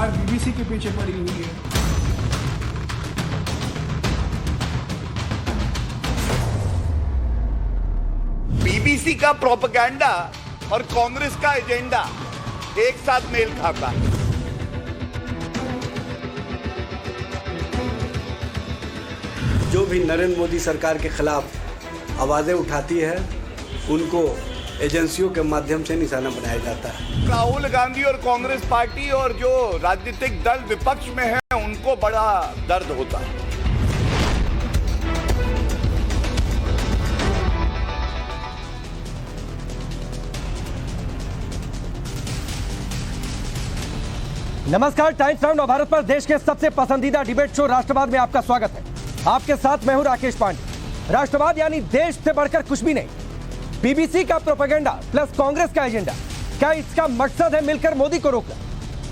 सरकार बीबीसी के पीछे पड़ी हुई है। बीबीसी का प्रोपेगेंडा और कांग्रेस का एजेंडा एक साथ मेल खाता है। जो भी नरेंद्र मोदी सरकार के खिलाफ आवाजें उठाती है उनको एजेंसियों के माध्यम से निशाना बनाया जाता है। राहुल गांधी और कांग्रेस पार्टी और जो राजनीतिक दल विपक्ष में है उनको बड़ा दर्द होता है। नमस्कार, टाइम्स नाउ नवभारत पर देश के सबसे पसंदीदा डिबेट शो राष्ट्रवाद में आपका स्वागत है। आपके साथ मैं हूं राकेश पांडे। राष्ट्रवाद यानी देश से बढ़कर कुछ भी नहीं। बीबीसी का प्रोपेगेंडा प्लस कांग्रेस का एजेंडा, क्या इसका मकसद है मिलकर मोदी को रोकना?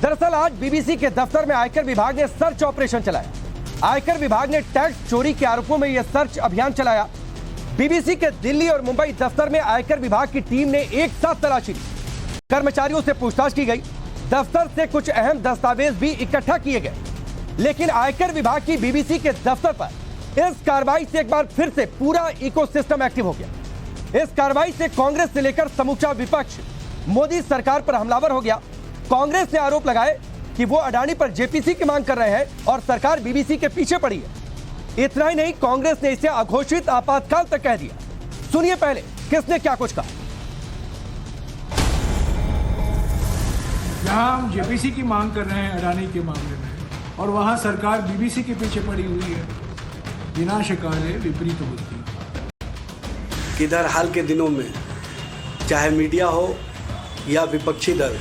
दरअसल आज बीबीसी के दफ्तर में आयकर विभाग ने सर्च ऑपरेशन चलाया। आयकर विभाग ने टैक्स चोरी के आरोपों में यह सर्च अभियान चलाया। बीबीसी के दिल्ली और मुंबई दफ्तर में आयकर विभाग की टीम ने एक साथ तलाशी ली। कर्मचारियों से पूछताछ की गई। दफ्तर से कुछ अहम दस्तावेज भी इकट्ठा किए गए। लेकिन आयकर विभाग की बीबीसी के दफ्तर पर इस कार्रवाई से एक बार फिर से पूरा इकोसिस्टम एक्टिव हो गया। इस कार्रवाई से कांग्रेस से लेकर समूचा विपक्ष मोदी सरकार पर हमलावर हो गया। कांग्रेस ने आरोप लगाए कि वो अडानी पर जेपीसी की मांग कर रहे हैं और सरकार बीबीसी के पीछे पड़ी है। इतना ही नहीं, कांग्रेस ने इसे अघोषित आपातकाल तक कह दिया। सुनिए पहले किसने क्या कुछ कहा। यहाँ हम जेपीसी की मांग कर रहे हैं अडानी के मामले में, और वहाँ सरकार बीबीसी के पीछे पड़ी हुई है। विनाशकाले विपरीत बुद्धि। किधर हाल के दिनों में चाहे मीडिया हो या विपक्षी दल,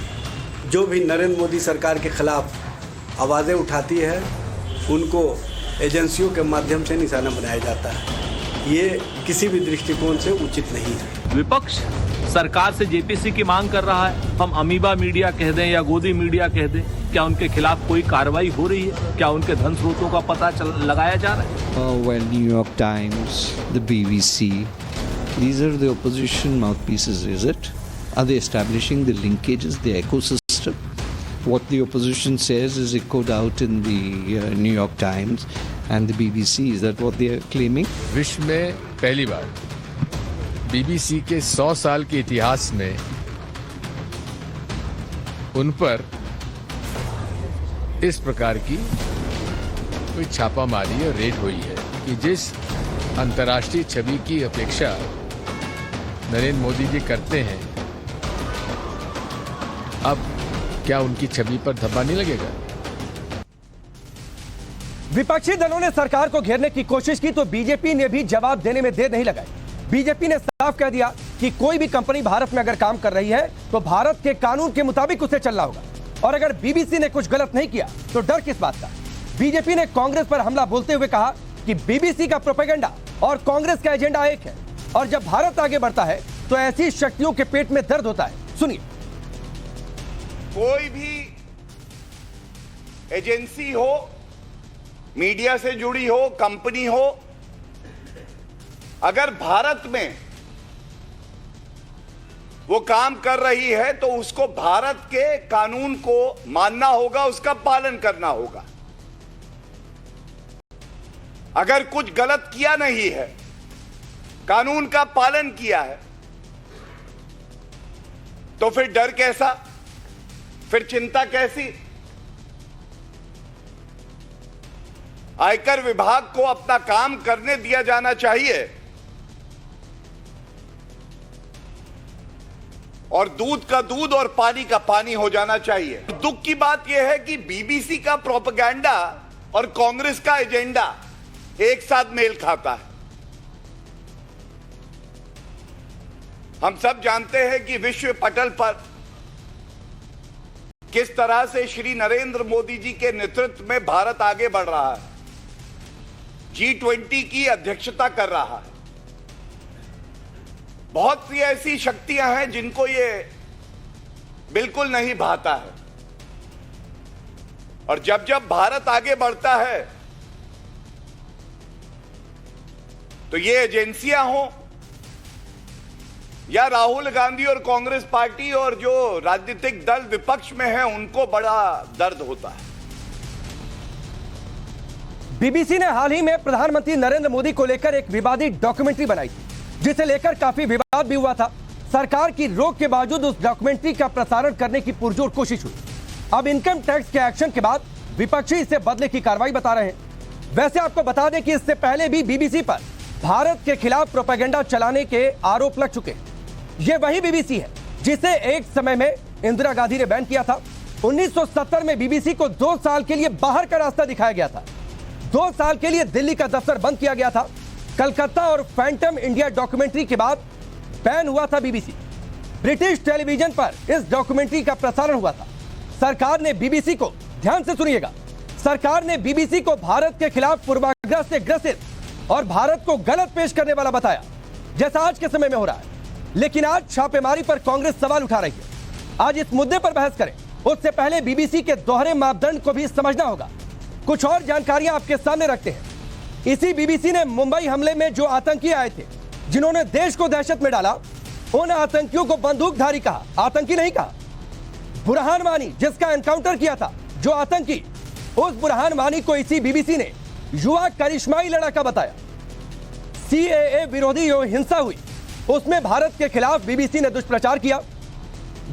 जो भी नरेंद्र मोदी सरकार के खिलाफ आवाज़ें उठाती है उनको एजेंसियों के माध्यम से निशाना बनाया जाता है। ये किसी भी दृष्टिकोण से उचित नहीं है। विपक्ष सरकार से जेपीसी की मांग कर रहा है। हम अमीबा मीडिया कह दें या गोदी मीडिया कह दें, क्या उनके खिलाफ कोई कार्रवाई हो रही है? क्या उनके धन स्रोतों का पता लगाया जा रहा है? Well, New York Times, the BBC, these are the opposition mouthpieces, is it? Are they establishing the linkages, the ecosystem? What the opposition says is echoed out in the New York Times and the BBC. Is that what they are claiming? विश्व में पहली बार BBC के 100 साल के इतिहास में उन पर इस प्रकार की कोई छापामारी और रेड हुई है कि जिस अंतर्राष्ट्रीय छवि की अपेक्षा नरेंद्र मोदी जी करते हैं, अब क्या उनकी छवि पर धब्बा नहीं लगेगा? विपक्षी दलों ने सरकार को घेरने की कोशिश की तो बीजेपी ने भी जवाब देने में देर नहीं लगाई। बीजेपी ने साफ कह दिया कि कोई भी कंपनी भारत में अगर काम कर रही है तो भारत के कानून के मुताबिक उसे चलना होगा, और अगर बीबीसी ने कुछ गलत नहीं किया तो डर किस बात का। बीजेपी ने कांग्रेस पर हमला बोलते हुए कहा कि बीबीसी का प्रोपेगेंडा और कांग्रेस का एजेंडा एक है, और जब भारत आगे बढ़ता है तो ऐसी शक्तियों के पेट में दर्द होता है। सुनिए। कोई भी एजेंसी हो, मीडिया से जुड़ी हो, कंपनी हो, अगर भारत में वो काम कर रही है तो उसको भारत के कानून को मानना होगा, उसका पालन करना होगा। अगर कुछ गलत किया नहीं है, कानून का पालन किया है, तो फिर डर कैसा, फिर चिंता कैसी? आयकर विभाग को अपना काम करने दिया जाना चाहिए, और दूध का दूध और पानी का पानी हो जाना चाहिए। दुख की बात यह है कि बीबीसी का प्रोपेगेंडा और कांग्रेस का एजेंडा एक साथ मेल खाता है। हम सब जानते हैं कि विश्व पटल पर किस तरह से श्री नरेंद्र मोदी जी के नेतृत्व में भारत आगे बढ़ रहा है, G20 की अध्यक्षता कर रहा है। बहुत सी ऐसी शक्तियां हैं जिनको ये बिल्कुल नहीं भाता है, और जब जब भारत आगे बढ़ता है तो ये एजेंसियां हों या राहुल गांधी और कांग्रेस पार्टी और जो राजनीतिक दल विपक्ष में है उनको बड़ा दर्द होता है? बीबीसी ने हाल ही में प्रधानमंत्री नरेंद्र मोदी को लेकर एक विवादित डॉक्यूमेंट्री बनाई थी, जिसे लेकर काफी विवाद भी हुआ था। सरकार की रोक के बावजूद उस डॉक्यूमेंट्री का प्रसारण करने की पुरजोर कोशिश हुई। अब इनकम टैक्स के एक्शन के बाद विपक्षी इसे बदले की कार्रवाई बता रहे हैं। वैसे आपको बता दें कि इससे पहले भी बीबीसी पर भारत के खिलाफ प्रोपेगेंडा चलाने के आरोप लग चुके हैं। यह वही बीबीसी है जिसे एक समय में इंदिरा गांधी ने बैन किया था। 1970 में बीबीसी को 2 साल के लिए बाहर का रास्ता दिखाया गया था। 2 साल के लिए दिल्ली का दफ्तर बंद किया गया था। कलकत्ता और फैंटम इंडिया डॉक्यूमेंट्री के बाद बैन हुआ था बीबीसी। ब्रिटिश टेलीविजन पर इस डॉक्यूमेंट्री का प्रसारण हुआ था। सरकार ने बीबीसी को, ध्यान से सुनिएगा, सरकार ने बीबीसी को भारत के खिलाफ पूर्वाग्रह से ग्रसित और भारत को गलत पेश करने वाला बताया, जैसा आज के समय में हो रहा है। लेकिन आज छापेमारी पर कांग्रेस सवाल उठा रही है। आज इस मुद्दे पर बहस करें उससे पहले बीबीसी के दोहरे मापदंड को भी समझना होगा। कुछ और जानकारियां आपके सामने रखते हैं। इसी बीबीसी ने मुंबई हमले में जो आतंकी आए थे, जिन्होंने देश को दहशत में डाला, उन आतंकियों को बंदूकधारी कहा, आतंकी नहीं कहा। बुरहान वानी जिसका एनकाउंटर किया था, जो आतंकी, उस बुरहान वानी को इसी बीबीसी ने युवा करिश्माई लड़ाका बताया। सीएए विरोधी जो हिंसा हुई उसमें भारत के खिलाफ बीबीसी ने दुष्प्रचार किया।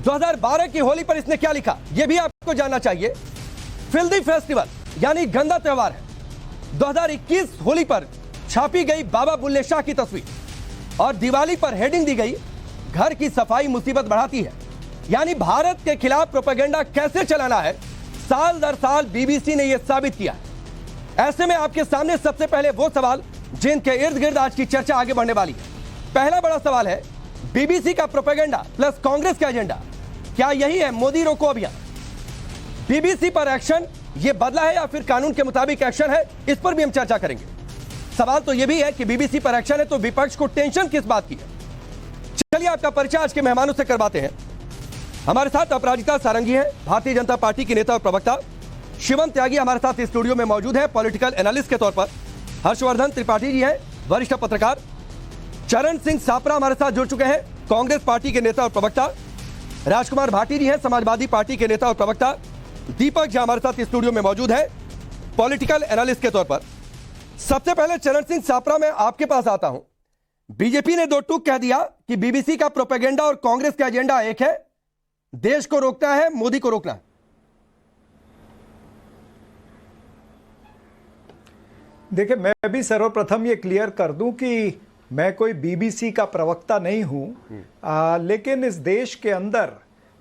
2012 की होली पर इसने क्या लिखा यह भी आपको जानना चाहिए। फिल्दी फेस्टिवल यानी गंदा त्योहार है। 2021 होली पर छापी गई बाबा बुल्ले शाह की तस्वीर और दिवाली पर हेडिंग दी गई, घर की सफाई मुसीबत बढ़ाती है। यानी भारत के खिलाफ प्रोपेगेंडा कैसे चलाना है, साल दर साल बीबीसी ने यह साबित किया है। ऐसे में आपके सामने सबसे पहले वो सवाल जिनके इर्द गिर्द आज की चर्चा आगे बढ़ने वाली है। पहला बड़ा सवाल है, बीबीसी का प्रोपेगेंडा प्लस कांग्रेस का एजेंडा, क्या यही है मोदी रोको अभियान? बीबीसी पर एक्शन ये बदला है या फिर कानून के मुताबिक एक्शन है, इस पर भी हम चर्चा करेंगे। सवाल तो यह भी है कि बीबीसी पर एक्शन है तो विपक्ष को टेंशन किस बात की है? चलिए आपका परिचय आज के मेहमानों से करवाते हैं। हमारे साथ अपराजिता सारंगी हैं, भारतीय जनता पार्टी की नेता और प्रवक्ता। शिवम त्यागी हमारे साथ स्टूडियो में मौजूद है, पॉलिटिकल एनालिस्ट के तौर पर। हर्षवर्धन त्रिपाठी जी हैं, वरिष्ठ पत्रकार। चरण सिंह सापरा हमारे साथ जुड़ चुके हैं, कांग्रेस पार्टी के नेता और प्रवक्ता। राजकुमार भाटी जी हैं, समाजवादी पार्टी के नेता और प्रवक्ता। दीपक जी हमारे साथ स्टूडियो में मौजूद है, पॉलिटिकल एनालिस्ट के तौर पर। सबसे पहले चरण सिंह सापरा, मैं आपके पास आता हूं। बीजेपी ने 2 टूक कह दिया कि बीबीसी का प्रोपेगेंडा और कांग्रेस का एजेंडा एक है, देश को रोकना है, मोदी को रोकना है। देखिए, मैं भी सर्वप्रथम ये क्लियर कर दूं कि मैं कोई बीबीसी का प्रवक्ता नहीं हूं, लेकिन इस देश के अंदर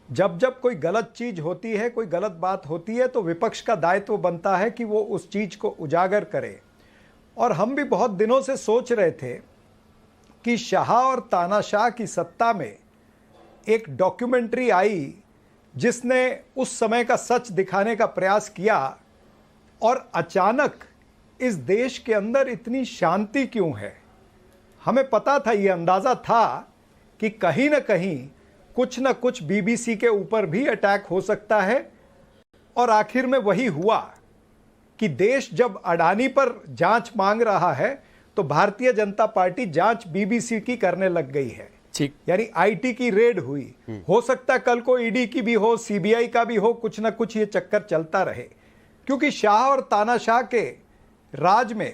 जब जब कोई गलत चीज होती है, कोई गलत बात होती है, तो विपक्ष का दायित्व बनता है कि वो उस चीज को उजागर करे। और हम भी बहुत दिनों से सोच रहे थे कि शाह और तानाशाह की सत्ता में एक डॉक्यूमेंट्री आई जिसने उस समय का सच दिखाने का प्रयास किया, और अचानक इस देश के अंदर इतनी शांति क्यों है। हमें पता था, ये अंदाज़ा था कि कहीं ना कहीं कुछ ना कुछ बीबीसी के ऊपर भी अटैक हो सकता है। और आखिर में वही हुआ कि देश जब अडानी पर जांच मांग रहा है तो भारतीय जनता पार्टी जांच बीबीसी की करने लग गई है। ठीक, यानी आईटी की रेड हुई। हो सकता है कल को ईडी की भी हो, सीबीआई का भी हो, कुछ ना कुछ ये चक्कर चलता रहे, क्योंकि शाह और तानाशाह के राज में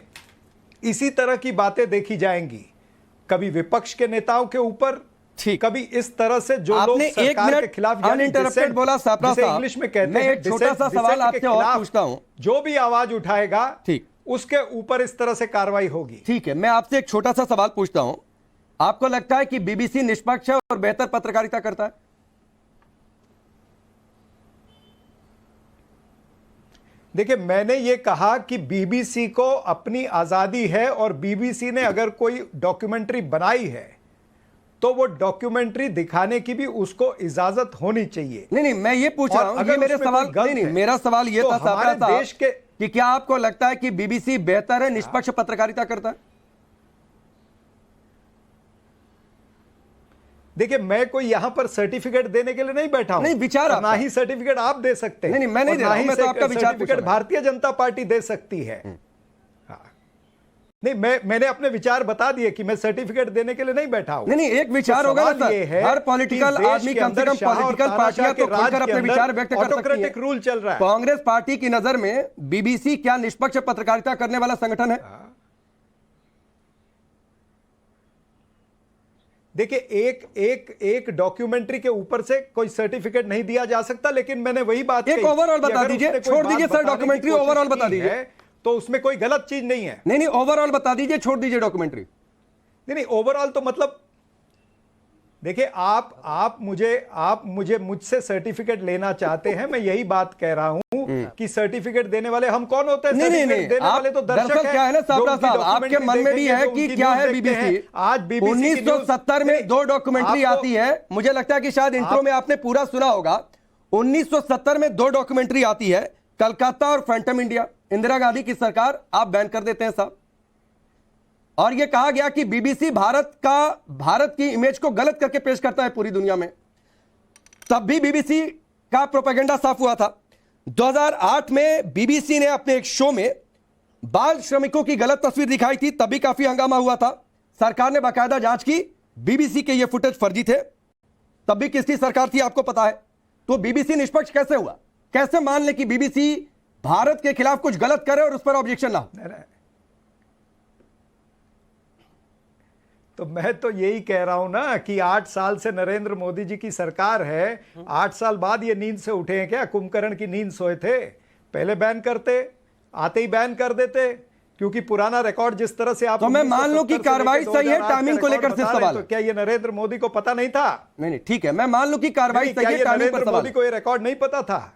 इसी तरह की बातें देखी जाएंगी। कभी विपक्ष के नेताओं के ऊपर, कभी इस तरह से जो लोग सरकार के खिलाफ अनइंटरप्टेड बोला, सापरा साहब, इंग्लिश में कहते मैं हैं, एक छोटा सा सवाल आपसे और पूछता हूं। जो भी आवाज उठाएगा, ठीक, उसके ऊपर इस तरह से कार्रवाई होगी। ठीक है, मैं आपसे एक छोटा सा सवाल पूछता हूं। आपको लगता है कि बीबीसी निष्पक्ष है और बेहतर पत्रकारिता करता है? देखिए, मैंने ये कहा कि बीबीसी को अपनी आजादी है, और बीबीसी ने अगर कोई डॉक्यूमेंट्री बनाई है तो वो डॉक्यूमेंट्री दिखाने की भी उसको इजाजत होनी चाहिए। नहीं, मैं ये पूछ रहा हूं, ये मेरे सवाल नहीं, मेरा सवाल ये था सापरा साहब, देश के कि क्या आपको लगता है कि बीबीसी बेहतर है, निष्पक्ष पत्रकारिता करता है? देखिए, मैं कोई यहां पर सर्टिफिकेट देने के लिए नहीं बैठा हूं। नहीं, विचार ना ही सर्टिफिकेट आप दे सकते हैं। नहीं, मैं नहीं दे रहा हूं, मैं तो आपका विचार पूछ रहा हूं। भारतीय जनता पार्टी दे सकती है। नहीं, मैंने अपने विचार बता दिए कि मैं सर्टिफिकेट देने के लिए नहीं बैठा हूं। नहीं, एक विचार होगा ना सर, हर पॉलिटिकल आदमी कम से कम पॉलिटिकल पार्टियां तो खुलकर अपने विचार व्यक्त कर सकती हैं। रूल चल रहा है। कांग्रेस पार्टी की नजर में बीबीसी क्या निष्पक्ष पत्रकारिता करने वाला संगठन है? देखिए, एक डॉक्यूमेंट्री के ऊपर से कोई सर्टिफिकेट नहीं दिया जा सकता, लेकिन मैंने वही बात एक ओवरऑल बता दीजिए, छोड़ दीजिए सर डॉक्यूमेंट्री, ओवरऑल बता दीजिए, तो उसमें कोई गलत चीज नहीं है। नहीं, ओवरऑल बता दीजिए, छोड़ दीजिए डॉक्यूमेंट्री। नहीं, ओवरऑल तो मतलब देखिए, आप मुझे मुझसे सर्टिफिकेट लेना चाहते हैं, मैं यही बात कह रहा हूं कि सर्टिफिकेट देने वाले हम कौन होते हैं? नहीं, देने वाले तो दर्शक हैं। क्या है ना साबरा साहब, आपके मन में भी है कि क्या है बीबीसी? आज बीबीसी 1970 में 2 डॉक्यूमेंट्री आती है, मुझे लगता है कि शायद इंट्रो में आपने पूरा सुना होगा। 1970 में 2 डॉक्यूमेंट्री आती है, कलकत्ता और फैंटम इंडिया। इंदिरा गांधी की सरकार, आप बैन कर देते हैं साहब, और यह कहा गया कि बीबीसी भारत की इमेज को गलत करके पेश करता है पूरी दुनिया में। तब भी बीबीसी का प्रोपेगेंडा साफ हुआ था। 2008 में बीबीसी ने अपने एक शो में बाल श्रमिकों की गलत तस्वीर दिखाई थी, तब भी काफी हंगामा हुआ था। सरकार ने बाकायदा जांच की, बीबीसी के ये फुटेज फर्जी थे। तब भी किसकी सरकार थी आपको पता है। तो बीबीसी निष्पक्ष कैसे हुआ? कैसे मान ले कि बीबीसी भारत के खिलाफ कुछ गलत करे और उस पर ऑब्जेक्शन ना हो? तो मैं तो यही कह रहा हूं ना कि 8 साल से नरेंद्र मोदी जी की सरकार है। 8 साल बाद ये नींद से उठे हैं क्या? कुंभकर्ण की नींद सोए थे? पहले बैन करते, आते ही बैन कर देते, क्योंकि पुराना रिकॉर्ड जिस तरह से आप तो मैं मान लूं कि कार्रवाई सही है, टाइमिंग को लेकर से सवाल। तो क्या ये नरेंद्र मोदी को पता नहीं था? नहीं, ठीक है, मैं मान लूं कि कार्रवाई सही है, टाइमिंग पर सवाल। मोदी को ये रिकॉर्ड नहीं पता था?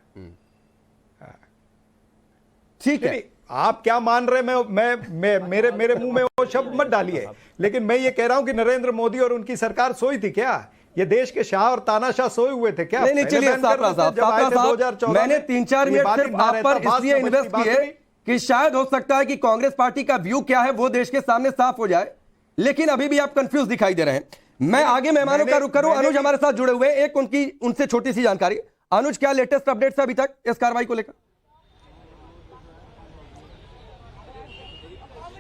ठीक है, आप क्या मान रहे? मेरे मुंह में वो शब्द मत डालिए, लेकिन मैं ये कह रहा हूं कि नरेंद्र मोदी और उनकी सरकार सोई थी क्या? ये देश के शाह और तानाशाह सोए हुए थे क्या? नहीं, चलिए सापरा साहब, मैंने 3-4 मिनट सिर्फ आप पर इसलिए इन्वेस्ट किए कि शायद हो सकता है कि कांग्रेस पार्टी का व्यू क्या है वो देश के सामने साफ हो जाए, लेकिन अभी भी आप कंफ्यूज दिखाई दे रहे हैं। मैं आगे मेहमानों का रुख करूं। अनुज हमारे साथ जुड़े हुए, एक उनसे छोटी सी जानकारी। अनुज, क्या लेटेस्ट अपडेट्स अभी तक इस कार्रवाई को लेकर?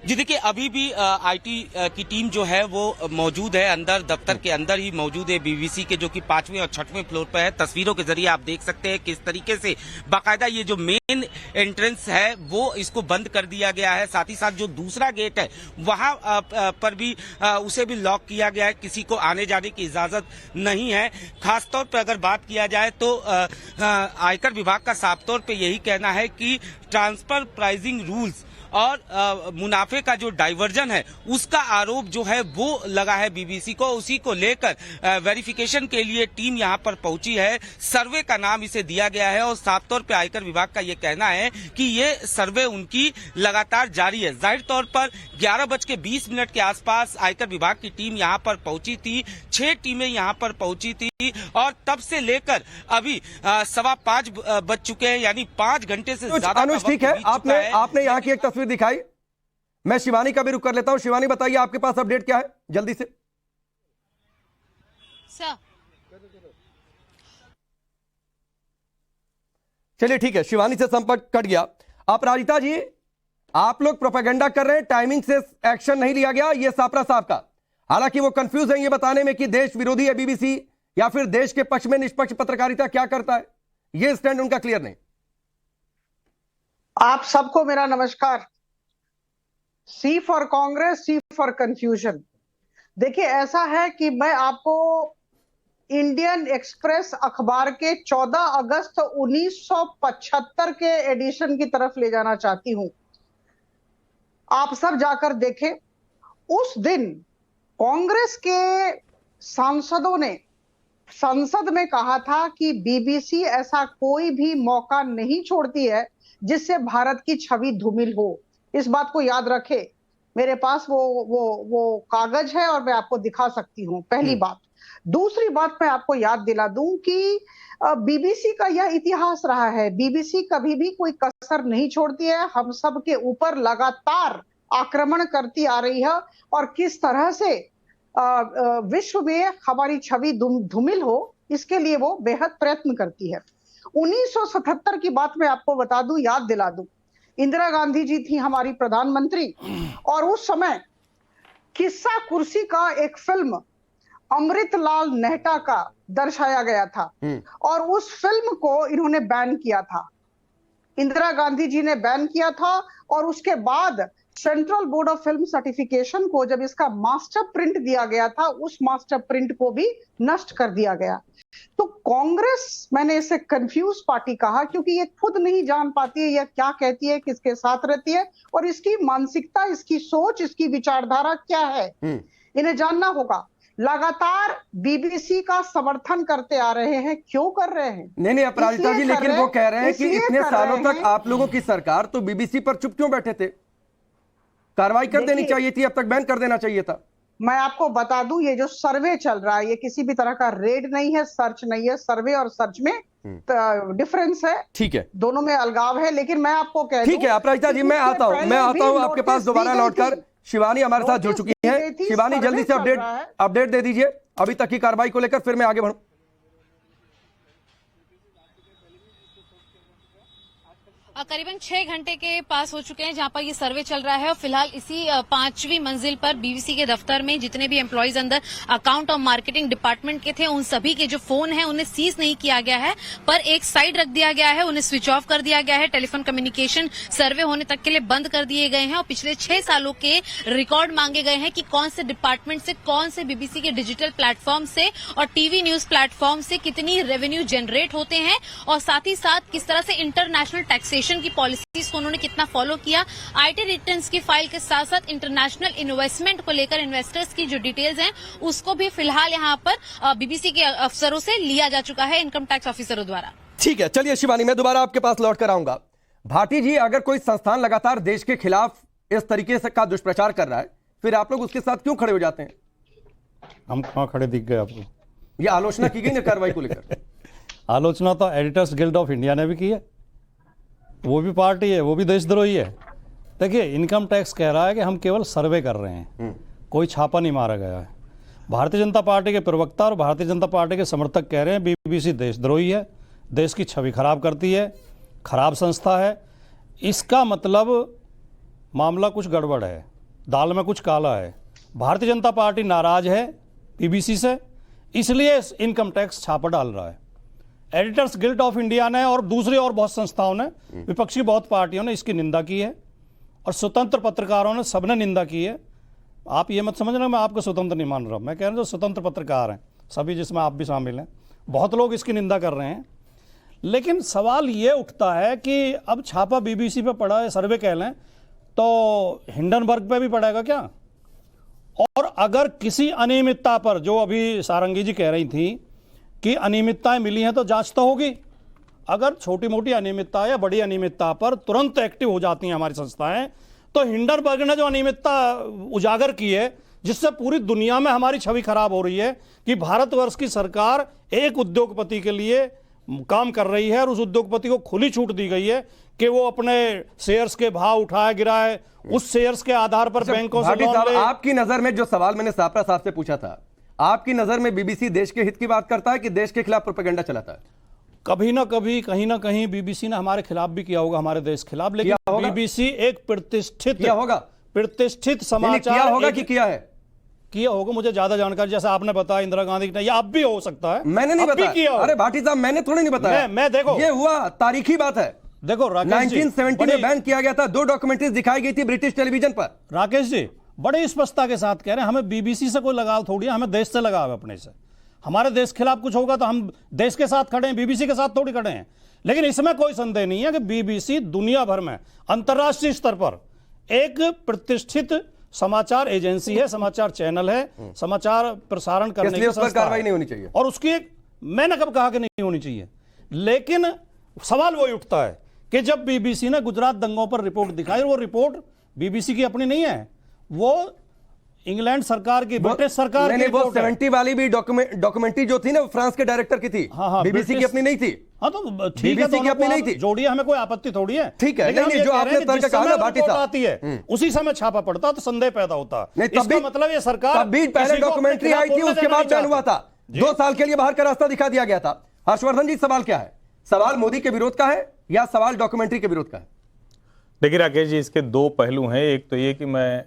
जी देखिए, अभी भी आईटी की टीम जो है वो मौजूद है, अंदर दफ्तर के अंदर ही मौजूद है बीबीसी के, जो कि 5वें और 6वें फ्लोर पर है। तस्वीरों के जरिए आप देख सकते हैं किस तरीके से बाकायदा ये जो मेन एंट्रेंस है वो इसको बंद कर दिया गया है। साथ ही साथ जो दूसरा गेट है वहां पर भी उसे भी लॉक किया गया है, किसी को आने जाने की इजाजत नहीं है। खासतौर पर अगर बात किया जाए तो आयकर विभाग का साफ तौर पर यही कहना है कि ट्रांसफर प्राइसिंग रूल्स और मुनाफे का जो डाइवर्जन है उसका आरोप जो है वो लगा है बीबीसी को। उसी को लेकर वेरिफिकेशन के लिए टीम यहां पर पहुंची है। सर्वे का नाम इसे दिया गया है और साफ तौर पे आयकर विभाग का ये कहना है कि ये सर्वे उनकी लगातार जारी है। जाहिर तौर पर 11:20 के आसपास आयकर विभाग की टीम यहां पर पहुंची थी। 6 टीमें यहां पर पहुंची थी और तब से लेकर अभी 5:15 बज चुके हैं, यानी 5 घंटे से ज्यादा। अनुज, ठीक है, आपने यहाँ की एक तस्वीर दिखाई। मैं शिवानी का भी रुख कर लेता हूं। शिवानी, बताइए आपके पास अपडेट क्या है जल्दी से। चलिए ठीक है, शिवानी से संपर्क कट गया। अपराजिता जी, आप लोग प्रोपेगेंडा कर रहे हैं, टाइमिंग से एक्शन नहीं लिया गया, ये सापरा साहब का। हालांकि वो कंफ्यूज है ये बताने में कि देश विरोधी है बीबीसी या फिर देश के पक्ष में निष्पक्ष पत्रकारिता क्या करता है, ये स्टैंड उनका क्लियर नहीं। आप सबको मेरा नमस्कार। C for Congress, C for confusion. देखिए, ऐसा है कि मैं आपको इंडियन एक्सप्रेस अखबार के 14 अगस्त 1975 के एडिशन की तरफ ले जाना चाहती हूं। आप सब जाकर देखें। उस दिन कांग्रेस के सांसदों ने संसद में कहा था कि बीबीसी ऐसा कोई भी मौका नहीं छोड़ती है जिससे भारत की छवि धूमिल हो। इस बात को याद रखे। मेरे पास वो कागज है और मैं आपको दिखा सकती हूँ, पहली बात। दूसरी बात मैं आपको याद दिला दूं कि बीबीसी का यह इतिहास रहा है, बीबीसी कभी भी कोई कसर नहीं छोड़ती है। हम सब के ऊपर लगातार आक्रमण करती आ रही है और किस तरह से विश्व में हमारी छवि धूमिल हो, इसके लिए वो बेहद प्रयत्न करती है। 1977 की बात मैं आपको बता दूं, याद दिला दूं इंदिरा गांधी जी थी हमारी प्रधानमंत्री, और उस समय किस्सा कुर्सी का एक फिल्म अमृतलाल नेहटा का दर्शाया गया था, और उस फिल्म को इन्होंने बैन किया था, इंदिरा गांधी जी ने बैन किया था। और उसके बाद central board of film certification को जब इसका मास्टर प्रिंट दिया गया था, उस मास्टर प्रिंट को भी नष्ट कर दिया गया। तो कांग्रेस, मैंने इसे कंफ्यूज पार्टी कहा, क्योंकि ये खुद नहीं जान पाती है यह क्या कहती है, किसके साथ रहती है, और इसकी मानसिकता, इसकी सोच, इसकी विचारधारा क्या है, इन्हें जानना होगा। लगातार बीबीसी का समर्थन करते आ रहे हैं, क्यों कर रहे हैं? नहीं अपराजिता जी, लेकिन वो कह रहे हैं कि इतने सालों तक आप लोगों की सरकार तो बीबीसी पर चुप क्यों बैठे थे? कार्रवाई कर देनी चाहिए थी, अब तक बैन कर देना चाहिए था। मैं आपको बता दूं, ये जो सर्वे चल रहा है, ये किसी भी तरह का रेड नहीं है, सर्च नहीं है। सर्वे और सर्च में डिफरेंस है, ठीक है, दोनों में अलगाव है। लेकिन मैं आपको कह दूं, ठीक है अपराजिता जी, मैं आता हूं आपके पास दोबारा लौटकर। शिवानी हमारे साथ जुड़ चुकी है। शिवानी, जल्दी से अपडेट दे दीजिए अभी तक की कार्रवाई को लेकर, फिर मैं आगे बढ़ूं। करीबन 6 घंटे के पास हो चुके हैं जहां पर ये सर्वे चल रहा है, और फिलहाल इसी 5वीं मंजिल पर बीबीसी के दफ्तर में जितने भी एम्प्लॉइज अंदर अकाउंट और मार्केटिंग डिपार्टमेंट के थे, उन सभी के जो फोन हैं उन्हें सीज नहीं किया गया है, पर एक साइड रख दिया गया है, उन्हें स्विच ऑफ कर दिया गया है। टेलीफोन कम्युनिकेशन सर्वे होने तक के लिए बंद कर दिए गए हैं, और पिछले 6 सालों के रिकॉर्ड मांगे गए हैं कि कौन से डिपार्टमेंट से, कौन से बीबीसी के डिजिटल प्लेटफॉर्म से और टीवी न्यूज प्लेटफॉर्म से कितनी रेवेन्यू जनरेट होते हैं, और साथ ही साथ किस तरह से इंटरनेशनल टैक्सेशन की पॉलिसीज को उन्होंने कितना फॉलो किया। आईटी रिटर्न्स की फाइल के साथ साथ इंटरनेशनल इन्वेस्टमेंट को लेकर इन्वेस्टर्स की जो डिटेल्स हैं उसको भी फिलहाल यहां पर बीबीसी के अफसरों से लिया जा चुका है, इनकम टैक्स ऑफिसरों द्वारा। ठीक है, चलिए शिवानी, मैं दोबारा आपके पास लौट कर आऊंगा। भाटी जी, अगर कोई संस्थान लगातार देश के खिलाफ इस तरीके से का दुष्प्रचार कर रहा है, फिर आप लोग उसके साथ क्यों खड़े हो जाते हैं? हम कहाँ खड़े दिख गए आपको? ये आलोचना की गई ना कार्रवाई को लेकर। आलोचना तो एडिटर्स गिल्ड ऑफ इंडिया ने भी की है, वो भी पार्टी है, वो भी देशद्रोही है। देखिए, इनकम टैक्स कह रहा है कि हम केवल सर्वे कर रहे हैं, कोई छापा नहीं मारा गया है। भारतीय जनता पार्टी के प्रवक्ता और भारतीय जनता पार्टी के समर्थक कह रहे हैं बीबीसी देशद्रोही है, देश की छवि खराब करती है, खराब संस्था है। इसका मतलब मामला कुछ गड़बड़ है, दाल में कुछ काला है। भारतीय जनता पार्टी नाराज है बीबीसी से, इसलिए इनकम टैक्स छापा डाल रहा है। एडिटर्स गिल्ड ऑफ इंडिया ने और दूसरी और बहुत संस्थाओं ने, विपक्षी बहुत पार्टियों ने इसकी निंदा की है, और स्वतंत्र पत्रकारों ने सबने निंदा की है। आप ये मत समझना मैं आपको स्वतंत्र नहीं मान रहा, मैं कह रहा हूँ जो स्वतंत्र पत्रकार हैं सभी, जिसमें आप भी शामिल हैं, बहुत लोग इसकी निंदा कर रहे हैं। लेकिन सवाल ये उठता है कि अब छापा बीबीसी पे पड़ा है, सर्वे कह लें तो हिंडनबर्ग पे भी पड़ेगा क्या? और अगर किसी अनियमितता पर, जो अभी सारंगी जी कह रही थी कि अनियमितताएं मिली हैं, तो जांच तो होगी। अगर छोटी मोटी अनियमितता या बड़ी अनियमितता पर तुरंत एक्टिव हो जाती हैं हमारी संस्थाएं, तो हिंडनबर्ग ने जो अनियमितता उजागर की है, जिससे पूरी दुनिया में हमारी छवि खराब हो रही है कि भारतवर्ष की सरकार एक उद्योगपति के लिए काम कर रही है, और उस उद्योगपति को खुली छूट दी गई है कि वो अपने शेयर्स के भाव उठाए गिराए, उस शेयर्स के आधार पर बैंकों से लोन ले। आपकी नजर में जो सवाल मैंने सापरा साहब से पूछा था, आपकी नजर में बीबीसी देश के हित की बात करता है कि देश के खिलाफ प्रोपेगेंडा चलाता है? कभी ना कभी, कहीं ना कहीं बीबीसी ने हमारे खिलाफ भी किया होगा, हमारे देश खिलाफ। लेकिन बीबीसी एक प्रतिष्ठित समाचार होगा कि किया है? किया होगा, मुझे ज्यादा जानकारी, जैसे आपने बताया इंदिरा गांधी ने, या अब भी हो सकता है। मैंने नहीं बताया। अरे भाटी साहब, मैंने थोड़ी नहीं बताया। मैं देखो, ये हुआ, तारीखी बात है। देखो राकेश जी, 1970 में बैन किया गया था, 2 डॉक्यूमेंट्रीज दिखाई गई थी ब्रिटिश टेलीविजन पर। राकेश जी बड़ी स्पष्टता के साथ कह रहे हैं, हमें बीबीसी से कोई लगाव थोड़ी है, हमें देश से लगाव है अपने से। हमारे देश के खिलाफ कुछ होगा तो हम देश के साथ खड़े हैं, बीबीसी के साथ थोड़ी खड़े हैं। लेकिन इसमें कोई संदेह नहीं है कि बीबीसी दुनिया भर में अंतर्राष्ट्रीय स्तर पर एक प्रतिष्ठित समाचार एजेंसी है, समाचार चैनल है, समाचार प्रसारण करने की संस्था है। कार्रवाई नहीं होनी चाहिए, और उसकी मैंने कब कहा कि नहीं होनी चाहिए। लेकिन सवाल वही उठता है कि जब बीबीसी ने गुजरात दंगों पर रिपोर्ट दिखाई, वो रिपोर्ट बीबीसी की अपनी नहीं है, वो इंग्लैंड सरकार की, ब्रिटिश सरकार की वो 70 वाली भी डॉक्यूमेंट्री जो थी ना, फ्रांस के डायरेक्टर की थी। हाँ, बीबीसी की अपनी नहीं थी। हाँ तो ठीक है, की अपनी नहीं थी। जोड़िए, हमें कोई आपत्ति थोड़ी है। ठीक है, नहीं जो आपने तर्क कहा ना भाटी साहब, आती है उसी समय छापा पड़ता तो संदेह पैदा होता। इसका मतलब ये सरकार, तब पहले डॉक्यूमेंट्री आई थी, उसके बाद बैन हुआ था, 2 साल के लिए बाहर का रास्ता दिखा दिया गया था। हर्षवर्धन जी, सवाल क्या है? सवाल मोदी के विरोध का है या सवाल डॉक्यूमेंट्री के विरोध का है? देखिए राकेश जी, इसके दो पहलू हैं। एक तो ये कि मैं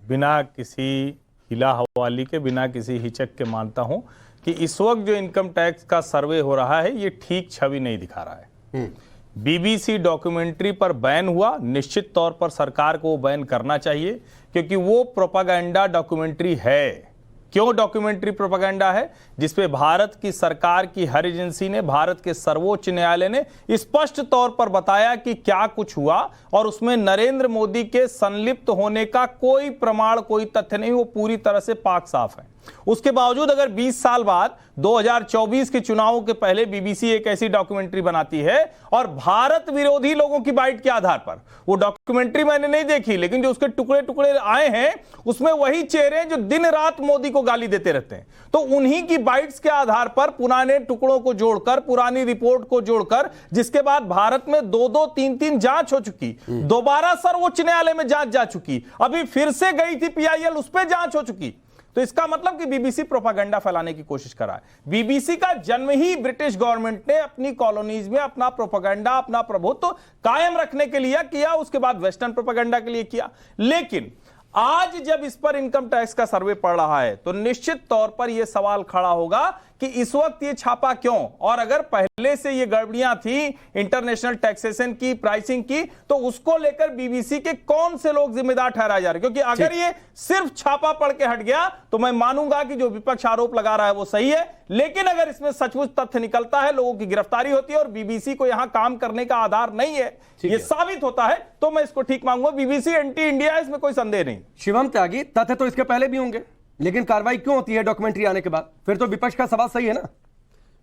बिना किसी हिला हवाली के, बिना किसी हिचक के मानता हूं कि इस वक्त जो इनकम टैक्स का सर्वे हो रहा है ये ठीक छवि नहीं दिखा रहा है। बीबीसी डॉक्यूमेंट्री पर बैन हुआ, निश्चित तौर पर सरकार को बैन करना चाहिए, क्योंकि वो प्रोपागेंडा डॉक्यूमेंट्री है। क्यों डॉक्यूमेंट्री प्रोपागेंडा है? जिसपे भारत की सरकार की हर एजेंसी ने, भारत के सर्वोच्च न्यायालय ने स्पष्ट तौर पर बताया कि क्या कुछ हुआ, और उसमें नरेंद्र मोदी के संलिप्त होने का कोई प्रमाण, कोई तथ्य नहीं, वो पूरी तरह से पाक साफ है। उसके बावजूद अगर 20 साल बाद 2024 के चुनावों के पहले बीबीसी एक ऐसी डॉक्यूमेंट्री बनाती है और भारत विरोधी लोगों की बाइट के आधार पर, वो डॉक्यूमेंट्री मैंने नहीं देखी, लेकिन जो उसके टुकड़े टुकड़े आए हैं उसमें वही चेहरे जो दिन रात मोदी को गाली देते रहते हैं, तो उन्हीं की बाइट्स के आधार पर पुराने टुकड़ों को जोड़कर, पुरानी रिपोर्ट को जोड़कर, जिसके बाद भारत में 2-2, 3-3 जांच हो चुकी, दोबारा सर्वोच्च न्यायालय में जांच जा चुकी, अभी फिर से गई थी पीआईएल, उस पर जांच हो चुकी। तो इसका मतलब कि बीबीसी प्रोपागेंडा फैलाने की कोशिश कर रहा है। बीबीसी का जन्म ही ब्रिटिश गवर्नमेंट ने अपनी कॉलोनीज में अपना प्रोपागेंडा, अपना प्रभुत्व कायम रखने के लिए किया, उसके बाद वेस्टर्न प्रोपागेंडा के लिए किया। लेकिन आज जब इस पर इनकम टैक्स का सर्वे पड़ रहा है तो निश्चित तौर पर यह सवाल खड़ा होगा कि इस वक्त ये छापा क्यों, और अगर पहले से ये गड़बड़ियां थी इंटरनेशनल टैक्सेशन की, प्राइसिंग की, तो उसको लेकर बीबीसी के कौन से लोग जिम्मेदार ठहराए जा रहे हैं? क्योंकि अगर ये सिर्फ छापा पढ़ के हट गया तो मैं मानूंगा कि जो विपक्ष आरोप लगा रहा है वो सही है, लेकिन अगर इसमें सचमुच तथ्य निकलता है, लोगों की गिरफ्तारी होती है और बीबीसी को यहां काम करने का आधार नहीं है, ये साबित होता है, तो मैं इसको ठीक मांगूंगा। बीबीसी एंटी इंडिया है, इसमें कोई संदेह नहीं। शिवम त्यागी, तथ्य तो इसके पहले भी होंगे, लेकिन कार्रवाई क्यों होती है डॉक्यूमेंट्री आने के बाद? फिर तो विपक्ष का सवाल सही है ना।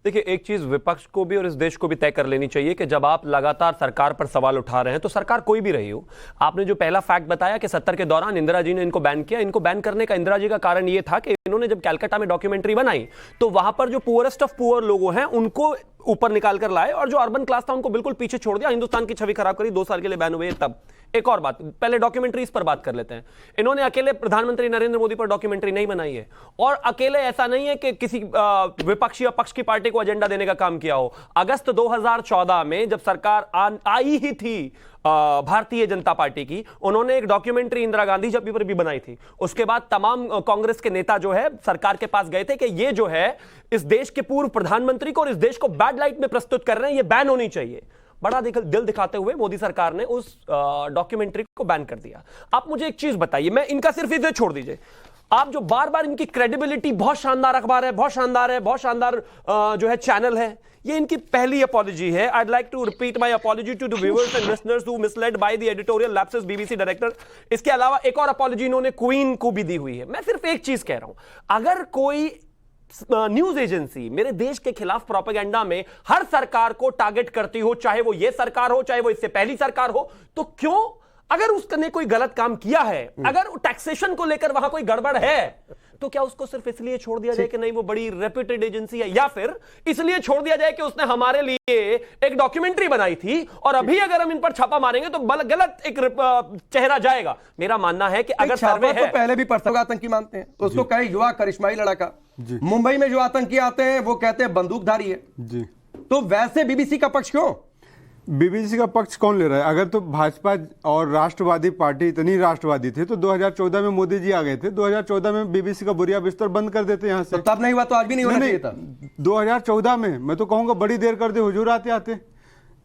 देखिए, एक चीज विपक्ष को भी और इस देश को भी तय कर लेनी चाहिए कि जब आप लगातार सरकार पर सवाल उठा रहे हैं, तो सरकार कोई भी रही हो, आपने जो पहला फैक्ट बताया कि 70 के दौरान इंदिरा जी ने इनको बैन किया, इनको बैन करने का इंदिरा जी का कारण यह था कि इन्होंने जब कलकत्ता में डॉक्यूमेंट्री बनाई तो वहां पर जो पुअरेस्ट ऑफ पुअर लोग हैं उनको ऊपर निकाल कर लाए और जो अर्बन क्लास था उनको बिल्कुल पीछे छोड़ दिया, हिंदुस्तान की छवि खराब करी, 2 साल के लिए बैन हुए। तब एक और बात, पहले डॉक्यूमेंट्रीज पर बात कर लेते हैं। इन्होंने अकेले प्रधानमंत्री नरेंद्र मोदी पर डॉक्यूमेंट्री नहीं बनाई है, और अकेले ऐसा नहीं है कि किसी विपक्षी या पक्ष की पार्टी को एजेंडा देने का काम किया हो। अगस्त 2014 में जब सरकार आई ही थी भारतीय जनता पार्टी की, उन्होंने एक डॉक्यूमेंट्री इंदिरा गांधी जब पर भी बनाई थी। उसके बाद तमाम कांग्रेस के नेता जो है सरकार के पास गए थे कि ये जो है इस देश के पूर्व प्रधानमंत्री को और इस देश को बैड लाइट में प्रस्तुत कर रहे हैं, ये बैन होनी चाहिए। बड़ा दिल दिखाते हुए मोदी सरकार ने उस डॉक्यूमेंट्री को बैन कर दिया। आप मुझे एक चीज बताइए, मैं इनका सिर्फ इसे छोड़ दीजिए, आप जो बार बार इनकी क्रेडिबिलिटी, बहुत शानदार अखबार है, बहुत शानदार है, बहुत शानदार जो है चैनल है, ये इनकी पहली अपॉलॉजी है। I'd like to repeat my apology to the viewers and listeners who misled by the editorial lapses BBC director. इसके अलावा एक और अपॉलॉजी इन्होंने क्वीन को भी दी हुई है। मैं सिर्फ एक चीज कह रहा हूं, अगर कोई न्यूज एजेंसी मेरे देश के खिलाफ प्रोपेगेंडा में हर सरकार को टारगेट करती हो, चाहे वो ये सरकार हो, चाहे वो इससे पहली सरकार हो, तो क्यों, अगर उसने कोई गलत काम किया है, अगर टैक्सेशन को लेकर वहां कोई गड़बड़ है, तो क्या उसको सिर्फ इसलिए छोड़ दिया जाए कि नहीं वो बड़ी रेप्यूटेड एजेंसी है, या फिर इसलिए छोड़ दिया जाए कि उसने हमारे लिए एक डॉक्यूमेंट्री बनाई थी और अभी अगर हम इन पर छापा मारेंगे तो गलत एक चेहरा जाएगा? मेरा मानना है कि अगर सर्वे है, तो पहले भी आतंकी मानते हैं, तो उसको कहे युवा करिश्माई लड़का। मुंबई में जो आतंकी आते हैं वो कहते हैं बंदूकधारी है जी। तो वैसे बीबीसी का पक्ष क्यों? बीबीसी का पक्ष कौन ले रहा है? अगर तो भाजपा और राष्ट्रवादी पार्टी इतनी राष्ट्रवादी थी तो 2014 में मोदी जी आ गए थे, 2014 में बीबीसी का बुरिया बिस्तर बंद कर देते यहाँ से। तो तब नहीं हुआ तो आज भी नहीं होना चाहिए था। 2014 में मैं तो कहूंगा बड़ी देर कर दे, हुजूर आते आते।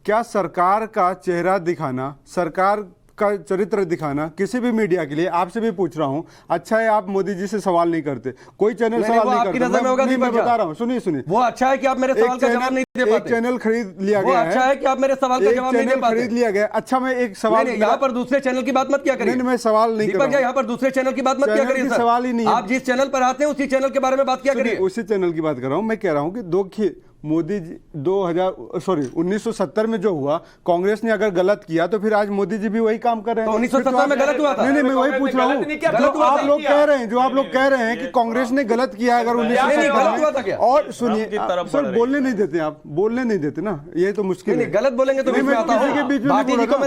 क्या सरकार का चेहरा दिखाना, सरकार का चरित्र दिखाना किसी भी मीडिया के लिए, आपसे भी पूछ रहा हूं, अच्छा है आप मोदी जी से सवाल नहीं करते, कोई चैनल सवाल नहीं करता, मैं बता रहा हूं, सुनिए वो अच्छा है कि आप मेरे सवाल का जवाब नहीं दे पाते। एक चैनल खरीद लिया गया है, अच्छा है कि आप मेरे सवाल का जवाब नहीं दे पाते। खरीद लिया गया। अच्छा, मैं एक सवाल, यहाँ पर दूसरे चैनल की बात मत क्या करिए। मैं सवाल नहीं कर रहा हूं, यहाँ पर दूसरे चैनल की बात मत क्या करिए, सवाल ही नहीं। आप जिस चैनल पर आते हैं उसी चैनल के बारे में बात क्या करिए। उसी चैनल की बात कर रहा हूं। मैं कह रहा हूं कि मोदी जी 1970 में जो हुआ, कांग्रेस ने अगर गलत किया तो फिर आज मोदी जी भी वही काम कर रहे हैं। तो 1970 में गलत हुआ था? नहीं, मैं वही पूछ रहा हूँ, जो आप लोग कह रहे हैं कि कांग्रेस ने गलत किया अगर 1970 में। और सुनिए सर, बोलने नहीं देते, आप बोलने नहीं देते ना, ये तो मुश्किल है। गलत बोलेंगे तो किसी के बीच में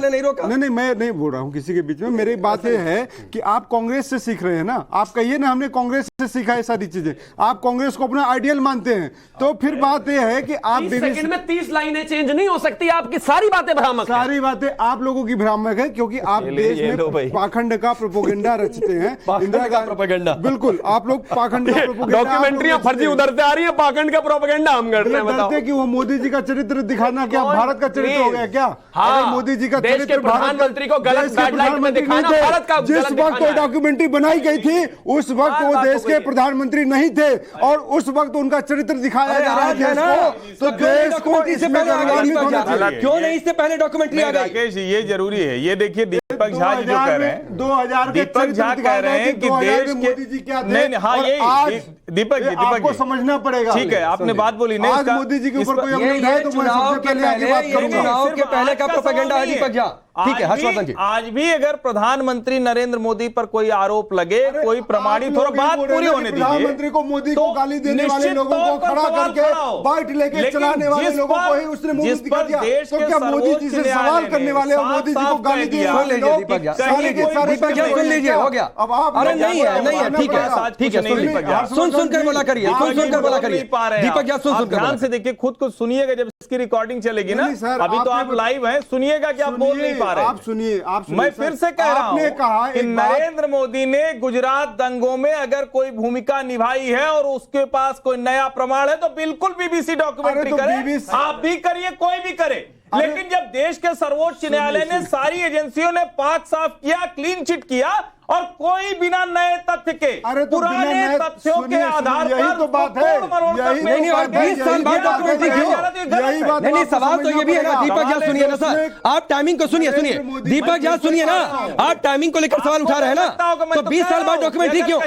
नहीं रोका। नहीं, मैं नहीं बोल रहा हूँ किसी के बीच में। मेरी बात यह है कि आप कांग्रेस से सीख रहे हैं ना, आप कहिए ना हमने कांग्रेस से सीखा है सारी चीजें, आप कांग्रेस को अपना आइडियल मानते हैं, तो फिर बात यह है कि आप 30 सेकंड में 30 लाइनें चेंज नहीं हो सकती, आपकी सारी बातें भ्रामक हैं। सारी बातें आप लोगों की भ्रामक है, क्योंकि आप देश में पाखंड का प्रोपोगेंडा रचते हैं। इंदिरा का प्रोपेगेंडा, बिल्कुल आप लोग पाखंड का प्रोपोगेंडा, डॉक्यूमेंट्रियां फर्जी उधर से आ रही है, पाखंड का प्रोपेगेंडा हम करते हैं। बताओ कि वो मोदी जी का चरित्र दिखाना क्या भारत का चरित्र हो गया क्या? हाँ, मोदी जी का देश के प्रधानमंत्री को गलत गाइडलाइन में दिखाना भारत का जिस वक्त वो डॉक्यूमेंट्री बनाई गई थी उस वक्त वो देश के प्रधानमंत्री नहीं थे और उस वक्त उनका चरित्र दिखाया जा रहा है। तो देश को इसमें क्यों नहीं इससे पहले डॉक्यूमेंट्री आ गई? राकेश, ये जरूरी है। ये देखिए दीपक झा जी जो कह रहे हैं, 2000 दीपक झा कह रहे हैं कि देश के मोदी जी क्या थे, नहीं, हाँ, ये दीपक जी आपको समझना पड़ेगा। ठीक है, आपने बात बोली नहीं, आज मोदी जी के ऊपर कोई हमला उठाए तो मैं सबसे पहले आगे बात करूंगा। चुनाव के पहले का प्रोपेगेंडा है दीपक झा। ठीक है हर्षवर्धन जी, आज भी अगर प्रधानमंत्री नरेंद्र मोदी पर कोई आरोप लगे, कोई प्रमाणित हो, बात पूरी होने दीजिए। प्रधानमंत्री को मोदी को गाली देने वाले लोगों को खड़ा करके बाइट लेके चलाने वाले लोगों को ही उसने मुंह दिखा दिया। तो क्या मोदी जी से सवाल करने वाले और मोदी जी को गाली देने वाले लोग दीपक झा सुन लीजिए, हो गया। अब आप अरे नहीं है, नहीं है, ठीक है, ठीक है, सुन सुनकर बोला करिए, सुन सुनकर बोला करिए दीपक झा, सुन सुनकर ध्यान से देखिए, खुद को सुनिएगा जब इसकी रिकॉर्डिंग चलेगी ना। अभी तो आप लाइव हैं, सुनिएगा कि आप बोल नहीं पा रहे। आप सुनिए, मैं फिर से कह रहा हूं कि नरेंद्र मोदी ने गुजरात दंगों में अगर कोई भूमिका निभाई है और उसके पास कोई नया प्रमाण है तो बिल्कुल बीबीसी डॉक्यूमेंट्री करे, आप भी करिए, कोई भी करे। लेकिन जब देश के सर्वोच्च न्यायालय ने सारी एजेंसियों ने पाक साफ किया, क्लीन चिट किया और कोई बिना नए तथ्य के, पुराने तथ्यों के आधार पर, यही तो बात है। नहीं, और 20 साल बाद डॉक्यूमेंट्री क्यों? नहीं, सवाल तो ये भी है ना दीपक झा, सुनिए ना सर, आप टाइमिंग को सुनिए, दीपक झा सुनिए ना, आप टाइमिंग को लेकर सवाल उठा रहे हैं ना, तो 20 साल बाद डॉक्यूमेंट्री क्यों?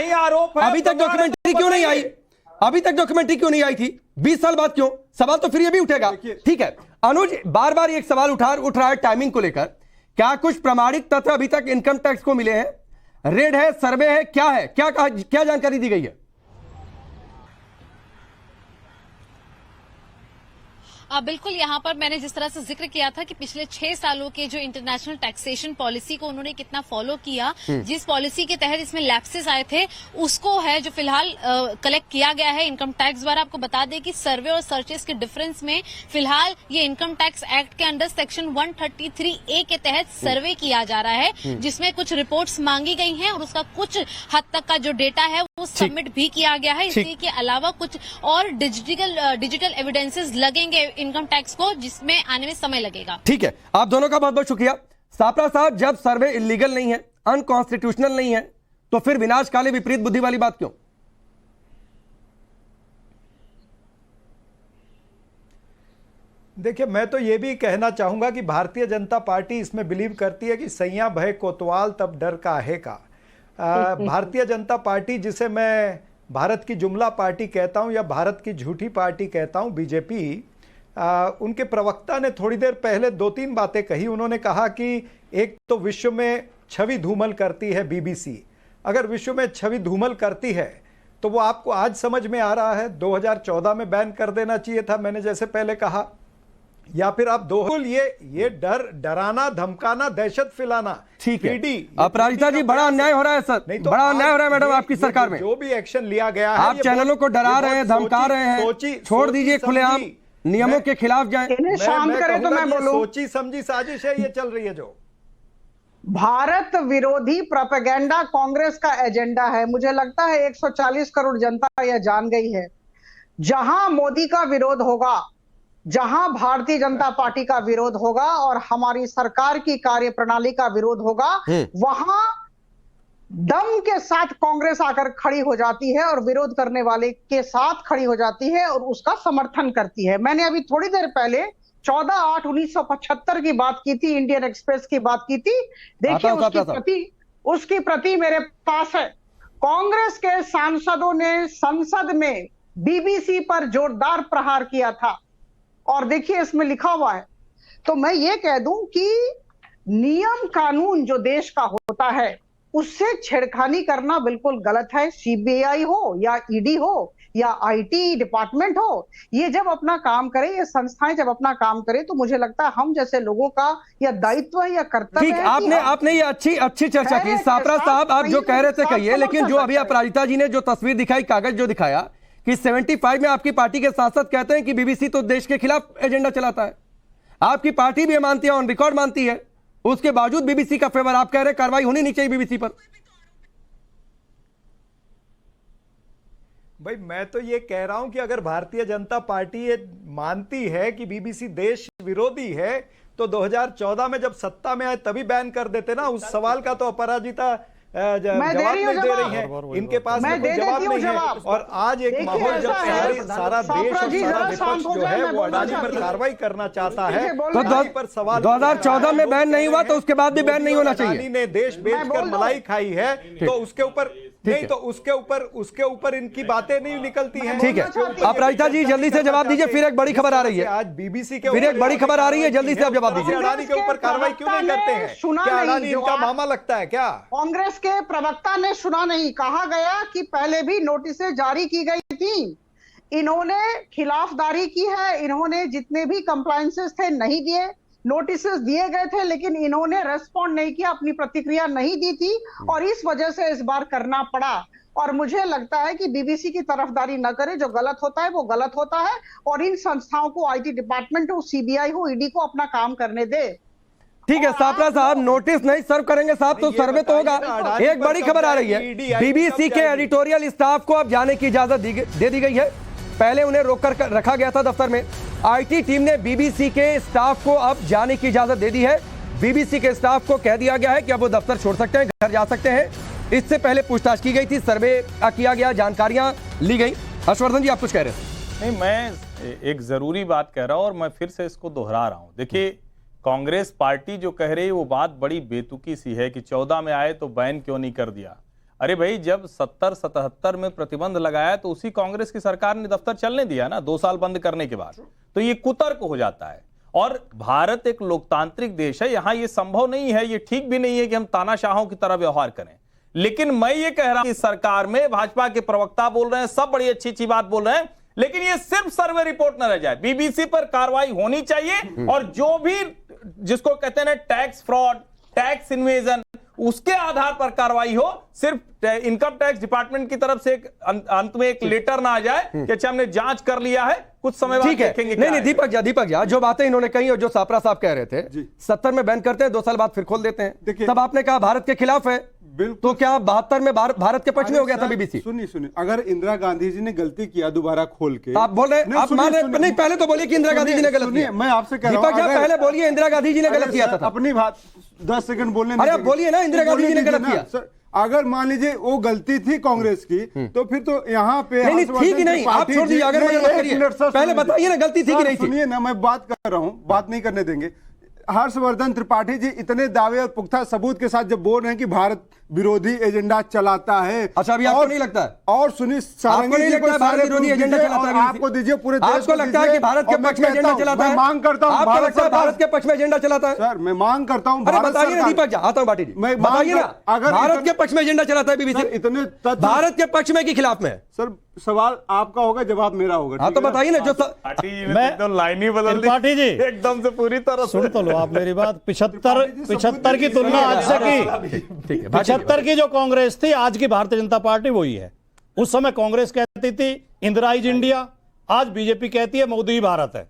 अभी तक डॉक्यूमेंट्री क्यों नहीं आई? अभी तक डॉक्यूमेंट्री क्यों नहीं आई थी? 20 साल बाद क्यों? सवाल तो फिर ये भी उठेगा। ठीक है, अनुज बार बार एक सवाल उठ रहा है टाइमिंग को लेकर, क्या कुछ प्रमाणिक तथ्य अभी तक इनकम टैक्स को मिले हैं? रेड है, सर्वे है, क्या है, क्या जानकारी दी गई है? बिल्कुल, यहाँ पर मैंने जिस तरह से जिक्र किया था कि पिछले 6 सालों के जो इंटरनेशनल टैक्सेशन पॉलिसी को उन्होंने कितना फॉलो किया, जिस पॉलिसी के तहत इसमें लैप्सेस आए थे उसको है जो फिलहाल कलेक्ट किया गया है इनकम टैक्स द्वारा। आपको बता दें कि सर्वे और सर्चेस के डिफरेंस में फिलहाल ये इनकम टैक्स एक्ट के अंडर सेक्शन 133A के तहत सर्वे किया जा रहा है, जिसमें कुछ रिपोर्ट्स मांगी गई हैं और उसका कुछ हद तक का जो डेटा है वो सबमिट भी किया गया है। इसी के अलावा कुछ और डिजिटल एविडेंसेस लगेंगे इनकम टैक्स को, जिसमें आने में समय लगेगा। ठीक है, आप दोनों का बहुत बहुत शुक्रिया। सापरा साहब, जब सर्वे इलीगल नहीं है, अनकॉन्स्टिट्यूशनल नहीं है, तो फिर विनाशकाले विपरीत बुद्धि वाली बात क्यों? देखिए, मैं तो ये भी कहना चाहूंगा कि भारतीय जनता पार्टी इसमें बिलीव करती है कि सैया भय कोतवाल तब डर काहे का। भारतीय जनता पार्टी, जिसे मैं भारत की जुमला पार्टी कहता हूं या भारत की झूठी पार्टी कहता हूं, बीजेपी, उनके प्रवक्ता ने थोड़ी देर पहले 2-3 बातें कही। उन्होंने कहा कि एक तो विश्व में छवि धूमल करती है बीबीसी। अगर विश्व में छवि धूमल करती है तो वो आपको आज समझ में आ रहा है 2014 में बैन कर देना चाहिए था, मैंने जैसे पहले कहा, या फिर आप ये डराना, धमकाना, दहशत फैलाना। ठीक है, अपराजिता जी, बड़ा अन्याय हो रहा है सर, नहीं तो बड़ा अन्याय हो रहा है मैडम आपकी सरकार में। जो भी एक्शन लिया गया है, आप चैनलों को डरा रहे हैं, धमका रहे हैं, छोड़ दीजिए, खुलेआम नियमों के खिलाफ जाए। शांत करें तो मैं बोलूं, सोची समझी साजिश है ये चल रही है। जो भारत विरोधी प्रोपेगेंडा कांग्रेस का एजेंडा है, मुझे लगता है 140 करोड़ जनता यह जान गई है। जहां मोदी का विरोध होगा, जहां भारतीय जनता पार्टी का विरोध होगा और हमारी सरकार की कार्यप्रणाली का विरोध होगा, वहां दम के साथ कांग्रेस आकर खड़ी हो जाती है और विरोध करने वाले के साथ खड़ी हो जाती है और उसका समर्थन करती है। मैंने अभी थोड़ी देर पहले 14/8/1975 की बात की थी, इंडियन एक्सप्रेस की बात की थी। देखिए, उसकी प्रति मेरे पास है। कांग्रेस के सांसदों ने संसद में बीबीसी पर जोरदार प्रहार किया था और देखिए इसमें लिखा हुआ है। तो मैं ये कह दूं कि नियम कानून जो देश का होता है उससे छेड़खानी करना बिल्कुल गलत है। सीबीआई हो या ईडी हो या आईटी डिपार्टमेंट हो, ये जब अपना काम करे, ये संस्थाएं जब अपना काम करे, तो मुझे लगता है हम जैसे लोगों का यह दायित्व है या कर्तव्य है। आपने ये अच्छी चर्चा की। सापरा साहब, आप जो कह रहे थे कहिए, लेकिन जो अभी अपराजिता जी ने जो तस्वीर दिखाई, कागज जो दिखाया कि 75 में आपकी पार्टी के सांसद कहते हैं कि बीबीसी तो देश के खिलाफ एजेंडा चलाता है। आपकी पार्टी भी मानती है, ऑन रिकॉर्ड मानती है, उसके बावजूद बीबीसी का फेवर आप कह रहे हैं कार्रवाई होनी नहीं चाहिए बीबीसी पर। भाई मैं तो ये कह रहा हूं कि अगर भारतीय जनता पार्टी ये मानती है कि बीबीसी देश विरोधी है तो 2014 में जब सत्ता में आए तभी बैन कर देते ना। उस सवाल का तो अपराजिता जवाब नहीं दे रही है, इनके पास में कोई जवाब नहीं है। और आज एक माहौल जब सारा देश और सारा विपक्ष जो है वो अडानी पर कार्रवाई करना चाहता है तो अडानी पर सवाल 2014 में बैन नहीं हुआ तो उसके बाद भी बैन नहीं होना चाहिए। अडानी ने देश बेचकर मलाई खाई है तो उसके ऊपर नहीं, तो उसके ऊपर इनकी बातें नहीं निकलती हैं। ठीक है, अपराजिता जी जल्दी से जवाब दीजिए, फिर एक बड़ी खबर आ रही है। आज बीबीसी के फिर एक बड़ी खबर आ रही है, जल्दी से आप जवाब दीजिए। अडानी के ऊपर कार्रवाई क्यों नहीं करते हैं? क्या अडानी इनका मामा लगता है क्या? कांग्रेस के प्रवक्ता ने सुना नहीं। कहा गया कि पहले भी नोटिसें जारी की गई थी, इन्होंने खिलाफदारी की है, इन्होंने जितने भी कंप्लायंसेस थे नहीं दिए, नोटिसेस दिए गए थे लेकिन इन्होंने रेस्पॉन्ड नहीं किया, अपनी प्रतिक्रिया नहीं दी थी और इस वजह से इस बार करना पड़ा। और मुझे लगता है कि बीबीसी की तरफदारी न करे, जो गलत होता है वो गलत होता है और इन संस्थाओं को, आईटी डिपार्टमेंट हो, सीबीआई हो, ईडी को अपना काम करने दे। ठीक है सापरा साहब, नोटिस नहीं सर्व करेंगे साहब तो सर्वे तो होगा। एक बड़ी खबर आ रही है, बीबीसी के एडिटोरियल स्टाफ को अब जाने की इजाजत दे दी गई है। पहले उन्हें रोककर रखा गया था दफ्तर में। आईटी टीम ने बीबीसी के स्टाफ को अब जाने की इजाजत दे दी है। बीबीसी के स्टाफ को कह दिया गया है कि अब वो दफ्तर छोड़ सकते हैं, घर जा सकते हैं। इससे पहले पूछताछ की गई थी, सर्वे किया गया, जानकारियां ली गई। हर्षवर्धन जी आप कुछ कह रहे थे? नहीं, मैं एक जरूरी बात कह रहा हूं और मैं फिर से इसको दोहरा रहा हूं। देखिए, कांग्रेस पार्टी जो कह रही है वो बात बड़ी बेतुकी सी है कि 14 में आए तो बैन क्यों नहीं कर दिया। अरे भाई, जब 70-77 में प्रतिबंध लगाया तो उसी कांग्रेस की सरकार ने दफ्तर चलने दिया ना, 2 साल बंद करने के बाद। तो ये कुतर्क हो जाता है। और भारत एक लोकतांत्रिक देश है, यहां ये संभव नहीं है, ये ठीक भी नहीं है कि हम तानाशाहों की तरह व्यवहार करें। लेकिन मैं ये कह रहा हूं कि सरकार में भाजपा के प्रवक्ता बोल रहे हैं, सब बड़ी अच्छी अच्छी बात बोल रहे हैं, लेकिन ये सिर्फ सर्वे रिपोर्ट न रह जाए। बीबीसी पर कार्रवाई होनी चाहिए और जो भी जिसको कहते हैं टैक्स फ्रॉड, टैक्स इन्वेजन, उसके आधार पर कार्रवाई हो। सिर्फ इनकम टैक्स डिपार्टमेंट की तरफ से एक अंत में एक लेटर ना आ जाए कि अच्छा हमने जांच कर लिया है, कुछ समय बाद देखेंगे। नहीं, दीपक जी जो बातें इन्होंने कही और जो सापरा साहब कह रहे थे, 70 में बैन करते हैं, 2 साल बाद फिर खोल देते हैं। तब आपने कहा भारत के खिलाफ है, तो क्या 72 में भारत के पक्ष में हो गया था बीबीसी? सुनिए, अगर इंदिरा गांधी जी ने गलती किया दोबारा खोल के, आप बोल रहे, आप मान रहे नहीं, पहले तो बोलिए कि इंदिरा गांधी जी ने गलत किया। मैं आपसे कह रहा हूं, पहले बोलिए इंदिरा गांधी जी ने गलत किया था। अपनी बात 10 सेकंड बोलने, अरे आप बोलिए ना, इंदिरा गांधी जी ने गलत किया। अगर मान लीजिए वो गलती थी कांग्रेस की, तो फिर तो यहाँ पे नहीं थी कि नहीं, आप छोड़ दीजिए, अगर पहले बताइए ना गलती थी कि नहीं थी। सुनिए ना, मैं बात कर रहा हूँ, बात नहीं करने देंगे। हर्षवर्धन त्रिपाठी जी इतने दावे और पुख्ता सबूत के साथ जब बोल रहे हैं कि भारत विरोधी एजेंडा चलाता है। अच्छा, अभी आपको नहीं लगता है? और सुनिए, सारंगी जी को भारत विरोधी एजेंडा चलाता है, आपको दीजिए, पूरे देश आपको लगता है कि भारत के पक्ष में एजेंडा चलाता है? मांग करता हूँ, आपको लगता है भारत के पक्ष में एजेंडा चलाता है? सर मैं मांग करता हूँ, अरे बताइए ना दीपक जी, आता हूँ बाटी जी, बताइए ना, अगर भारत के पक्ष में एजेंडा चलाता है बीबीसी, इतने भारत के पक्ष में कि खिलाफ में? सर सवाल आपका होगा, जवाब मेरा होगा। हाँ तो बताइए ना। जो मैं लाइन ही बदल दी पाठी जी, एकदम से पूरी तरह सुन तो लो आप मेरी बात। 75 की तुलना आज से की, 75 की जो कांग्रेस थी, आज की भारतीय जनता पार्टी वही है। उस समय कांग्रेस कहती थी इंदिरा इज इंडिया, आज बीजेपी कहती है मोदी ही भारत है।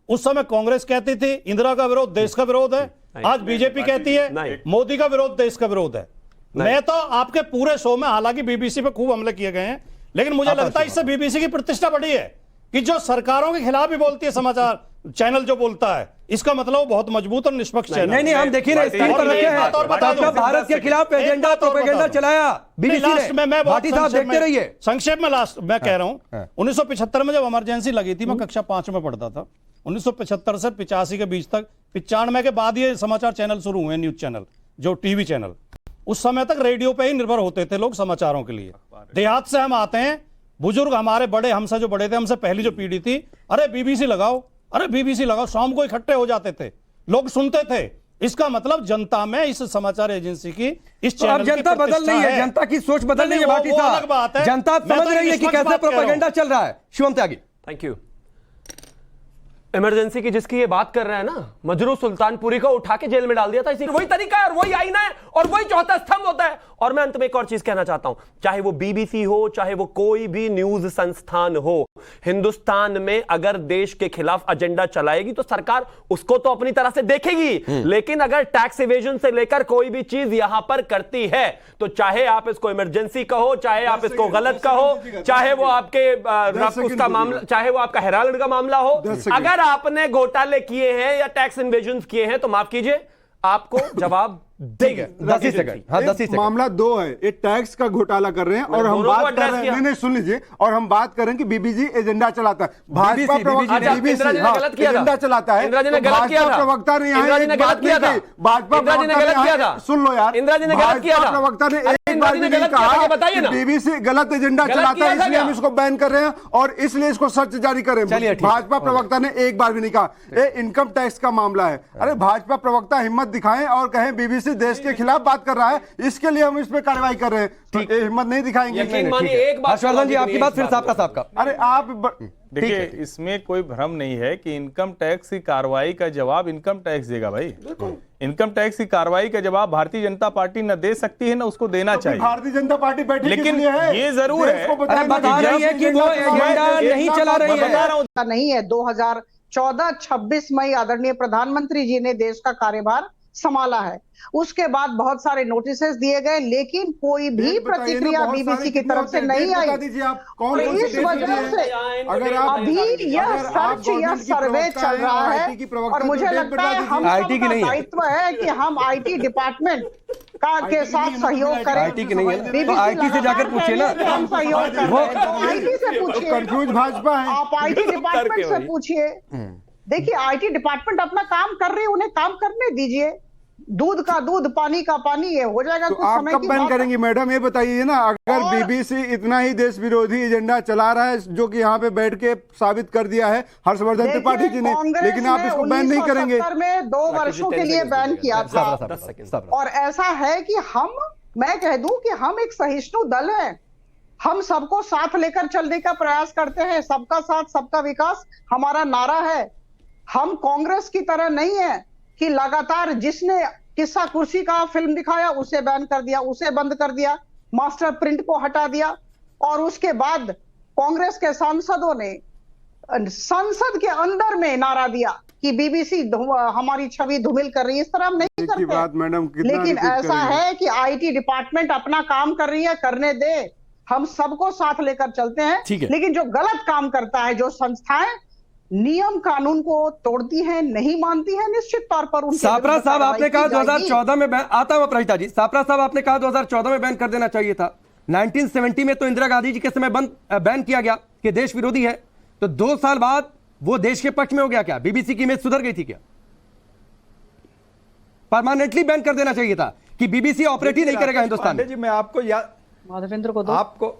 उस समय कांग्रेस कहती थी इंदिरा का विरोध देश का विरोध है, आज बीजेपी कहती है मोदी का विरोध देश का विरोध है। मैं तो आपके पूरे शो में, हालांकि बीबीसी पे खूब हमले किए गए हैं, लेकिन मुझे लगता है इससे बीबीसी की प्रतिष्ठा बढ़ी है कि जो सरकारों के खिलाफ भी बोलती है समाचार चैनल जो बोलता है, इसका मतलब वो बहुत मजबूत और निष्पक्ष चैनल। नहीं, हम देखिए ना, स्क्रीन पर रखे हैं, भारत के खिलाफ एजेंडा प्रोपेगेंडा चलाया बीबीसी ने। भाटी साहब देखते रहिए। संक्षेप में लास्ट मैं कह रहा हूं, 1975 में जब इमरजेंसी लगी थी, मैं कक्षा 5 में पढ़ता था। 1975 से 85 के बीच तक, 95 के बाद ये समाचार चैनल शुरू हुए, न्यूज चैनल, जो टीवी चैनल। उस समय तक रेडियो पे ही निर्भर होते थे लोग समाचारों के लिए। देहात से हम आते हैं, बुजुर्ग हमारे बड़े, हमसे जो बड़े थे, हमसे पहली जो पीढ़ी थी, अरे बीबीसी लगाओ, अरे बीबीसी लगाओ, शाम को इकट्ठे हो जाते थे, लोग सुनते थे। इसका मतलब जनता में इस समाचार एजेंसी की, इस चैनल की जनता बदल रही है, जनता की सोच बदल रही है। भाटी साहब, जनता समझ रही है कि कैसे प्रोपेगेंडा चल रहा है। शिवम त्यागी, थैंक यू। इमरजेंसी की जिसकी ये बात कर रहे हैं ना, मजरू सुल्तानपुरी को उठा के जेल में डाल दिया था। इसी वही तरीका है और वही आईना है और वही चौथा स्तंभ होता है। और मैं अंत में एक और चीज कहना चाहता हूं, चाहे वो बीबीसी हो, चाहे वो कोई भी न्यूज संस्थान हो, हिंदुस्तान में अगर देश के खिलाफ एजेंडा चलाएगी तो सरकार उसको तो अपनी तरह से देखेगी, लेकिन अगर टैक्स इवेजन से लेकर कोई भी चीज यहां पर करती है तो चाहे आप इसको इमरजेंसी कहो, चाहे आप इसको गलत कहो, चाहे वो आपके उसका मामला, चाहे वो आपका हेराल्ड का मामला हो, अगर आपने घोटाले किए हैं या टैक्स इन्वेजन किए हैं तो माफ कीजिए, आपको जवाब देंगे। 10 ही सेकंड। हाँ, 10 ही सेकंड। मामला दो है, ये टैक्स का घोटाला कर रहे हैं और हम बात कर रहे हैं, नहीं सुन लीजिए, और हम बात कर रहे हैं कि बीबीसी एजेंडा चलाता है, भाजपा प्रवक्ता एजेंडा चलाता है, भाजपा प्रवक्ता ने सुन लो यार, भाजपा प्रवक्ता ने एक बार भी नहीं कहा कि बीबीसी गलत एजेंडा चलाता है इसलिए हम इसको बैन कर रहे हैं और इसलिए इसको सर्च जारी करें। भाजपा प्रवक्ता ने एक बार भी नहीं कहा। ये इनकम टैक्स का मामला है, अरे भाजपा प्रवक्ता हिम्मत दिखाएं और कहें बीबीसी देश के खिलाफ बात कर रहा है, इसके लिए हम इस पे कार्रवाई कर रहे हैं, तो हिम्मत नहीं दिखाएंगे। हर्षवर्धन जी आपकी बात फिर साहब का। अरे आप देखिए, इसमें कोई भ्रम नहीं है कि इनकम टैक्स की कार्रवाई का जवाब इनकम टैक्स देगा भाई। इनकम टैक्स की कार्रवाई का जवाब भारतीय जनता पार्टी न दे सकती है न उसको देना चाहिए। भारतीय जनता पार्टी बैठी, लेकिन ये जरूर है बता रही है कि वो एजेंडा नहीं चला रही है। नहीं है 2014-26 में आदरणीय प्रधानमंत्री जी ने देश का कार्यभार संभाला है, उसके बाद बहुत सारे नोटिसेस दिए गए, लेकिन कोई भी प्रतिक्रिया बीबीसी की तरफ से नहीं आई। इस वजह से अगर अभी यह सर्च, यह सर्वे चल रहा है और मुझे लगता है हम सबका दायित्व है कि हम आईटी डिपार्टमेंट के साथ सहयोग करें। आईटी की नहीं है तो आईटी से जाकर पूछिए ना, हम सहयोग करें, आईटी से पूछिए, कंफ्यूज भाजपा है, आप आईटी डिपार्टमेंट से पूछिए। देखिए आईटी डिपार्टमेंट अपना काम कर रही है, उन्हें काम करने दीजिए। दूध का दूध, पानी का पानी, ये हो जाएगा। तो आप कब बैन करेंगी मैडम, ये बताइए ना। अगर बीबीसी इतना ही देश विरोधी एजेंडा चला रहा है, जो कि यहाँ पे बैठ के साबित कर दिया है हर्षवर्धन त्रिपाठी जी ने, लेकिन आप इसको बैन नहीं करेंगे। 1970 में 2 वर्षों के लिए बैन किया था, और ऐसा है कि मैं कह दूं कि हम एक सहिष्णु दल है, हम सबको साथ लेकर चलने का प्रयास करते हैं। सबका साथ सबका विकास हमारा नारा है। हम कांग्रेस की तरह नहीं है कि लगातार जिसने किस्सा कुर्सी का फिल्म दिखाया उसे बैन कर दिया, उसे बंद कर दिया, मास्टर प्रिंट को हटा दिया, और उसके बाद कांग्रेस के सांसदों ने संसद के अंदर में नारा दिया कि बीबीसी हमारी छवि धूमिल कर रही है। इस तरह हम नहीं करते मैडम, लेकिन ऐसा है कि आईटी डिपार्टमेंट अपना काम कर रही है, करने दे, हम सबको साथ लेकर चलते हैं। लेकिन जो गलत काम करता है, जो संस्थाएं नियम कानून को तोड़ती हैं, नहीं मानती हैं, निश्चित तौर पर उनके सापरा साहब आपने कहा 2014 में बैन, आता हुआ प्रहिता जी, सापरा साहब आपने कहा 2014 में बैन कर देना चाहिए था। 1970 में तो इंदिरा गांधी जी के समय बैन किया गया कि देश विरोधी है, तो 2 साल बाद वो देश के पक्ष में हो गया। क्या बीबीसी की इमेज सुधर गई थी? क्या परमानेंटली बैन कर देना चाहिए था कि बीबीसी ऑपरेट ही नहीं करेगा हिंदुस्तान में? जी मैं आपको माधवेंद्र को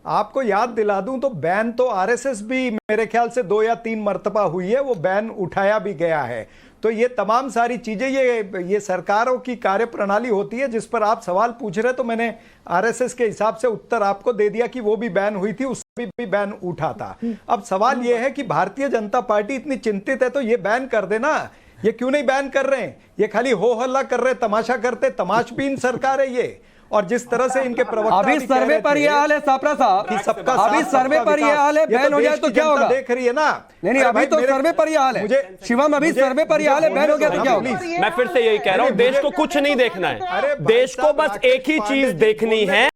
आपको याद दिला दूं तो बैन तो आरएसएस भी मेरे ख्याल से 2 या 3 मर्तबा हुई है, वो बैन उठाया भी गया है। तो ये तमाम सारी चीजें ये सरकारों की कार्य प्रणाली होती है। जिस पर आप सवाल पूछ रहे, तो मैंने आरएसएस के हिसाब से उत्तर आपको दे दिया कि वो भी बैन हुई थी, उससे भी बैन उठा था। अब सवाल ये है कि भारतीय जनता पार्टी इतनी चिंतित है तो ये बैन कर देना। ये क्यों नहीं बैन कर रहे हैं? ये खाली हो हल्ला कर रहे, तमाशा करते, तमाशबीन सरकार है ये। और जिस तरह से इनके प्रवक्ता अभी सर्वे पर यह हाल है सापरा साहब, अभी सर्वे पर यह हाल है, बैन हो जाए तो क्या होगा? देख रही है ना, नहीं अभी तो सर्वे पर यह हाल है शिवम, अभी सर्वे पर यह हाल है, बैन हो गया तो क्या होगा? मैं फिर से यही कह रहा हूं, देश को कुछ नहीं देखना है, देश को बस एक ही चीज देखनी है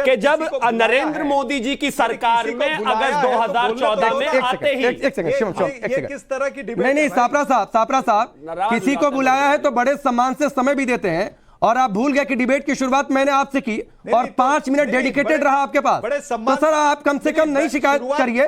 कि जब नरेंद्र मोदी जी की सरकार में अगस्त 2014 में आते ही किस तरह की नहीं सापरा साहब किसी को बुलाया है तो बड़े सम्मान से समय भी देते हैं, और आप भूल गए कि डिबेट की शुरुआत मैंने आपसे की और 5 मिनट डेडिकेटेड रहा आपके पास। तो सर आप कम से कम नहीं शिकायत करिए,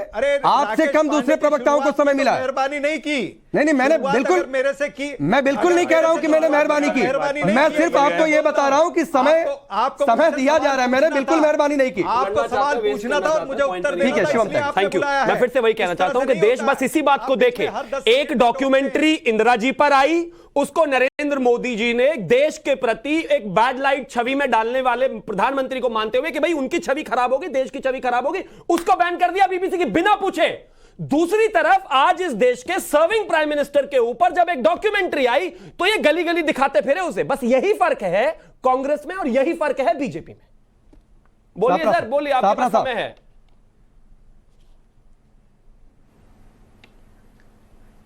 आपसे कम दूसरे प्रवक्ताओं को समय मिला है। मेहरबानी नहीं की। नहीं मैंने बिल्कुल मेरे से की, मैं बिल्कुल नहीं कह रहा हूं कि मैंने मेहरबानी की, मैं सिर्फ आपको यह बता रहा हूं कि समय दिया जा रहा है, मैंने बिल्कुल मेहरबानी नहीं की। आपको सवाल पूछना था और मुझे उत्तर देना था। ठीक है शिवम, थैंक यू। मैं फिर से वही कहना चाहता हूं कि देश बस इसी बात को देखे। एक डॉक्यूमेंट्री इंदिरा जी पर आई, उसको नरेंद्र मोदी जी ने देश के प्रति एक बैड लाइट छवि में डालने वाले प्रधानमंत्री को मानते हुए कि भाई उनकी छवि खराब होगी, देश की छवि खराब होगी, उसको बैन कर दिया बीबीसी की बिना पूछे। दूसरी तरफ आज इस देश के सर्विंग प्राइम मिनिस्टर के ऊपर जब एक डॉक्यूमेंट्री आई तो ये गली गली दिखाते फिरे उसे। बस यही फर्क है कांग्रेस में और यही फर्क है बीजेपी में। बोलिए सर, बोलिए, आपके पास समय है।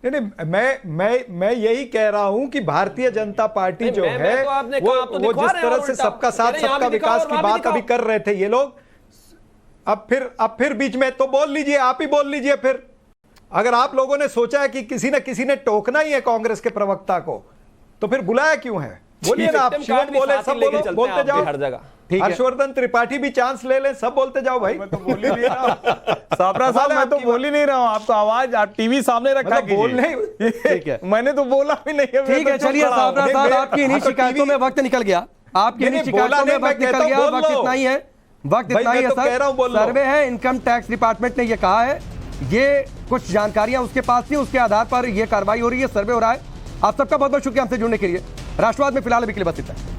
नहीं, मैं यही कह रहा हूं कि भारतीय जनता पार्टी जो है वो जिस तरह से सबका साथ सबका विकास की बात अभी कर रहे थे ये लोग, अब फिर बीच में तो बोल लीजिए, आप ही बोल लीजिए फिर। अगर आप लोगों ने सोचा है कि किसी ने टोकना ही है कांग्रेस के प्रवक्ता को, तो फिर बुलाया क्यों है? बोलिए ना, आप शिवम बोले, सब बोलते जाओ, हर जगह। हर्षवर्धन त्रिपाठी भी चांस ले लें, सब बोलते जाओ भाई। मैं तो बोल ही नहीं रहा हूं सापरा साहब, मैं तो बोल ही नहीं रहा हूं। आपको आवाज, आप टीवी सामने रखा कीजिए। बोल नहीं, ठीक है, मैंने तो बोला भी नहीं है। ठीक है, चलिए सापरा साहब, आपकी इन्हीं शिकायतों में वक्त निकल गया, आपकी इन्हीं शिकायतों में वक्त निकल गया। वक्त इतना ही है, वक्त इतना ही है सर। सर्वे है, इनकम टैक्स डिपार्टमेंट ने ये कहा है, ये कुछ जानकारियां उसके पास थी, उसके आधार पर ये कार्रवाई हो रही है, सर्वे हो रहा है। आप सबका बहुत बहुत शुक्रिया हमसे जुड़ने के लिए। राष्ट्रवाद में फिलहाल अभी के लिए बस इतना है।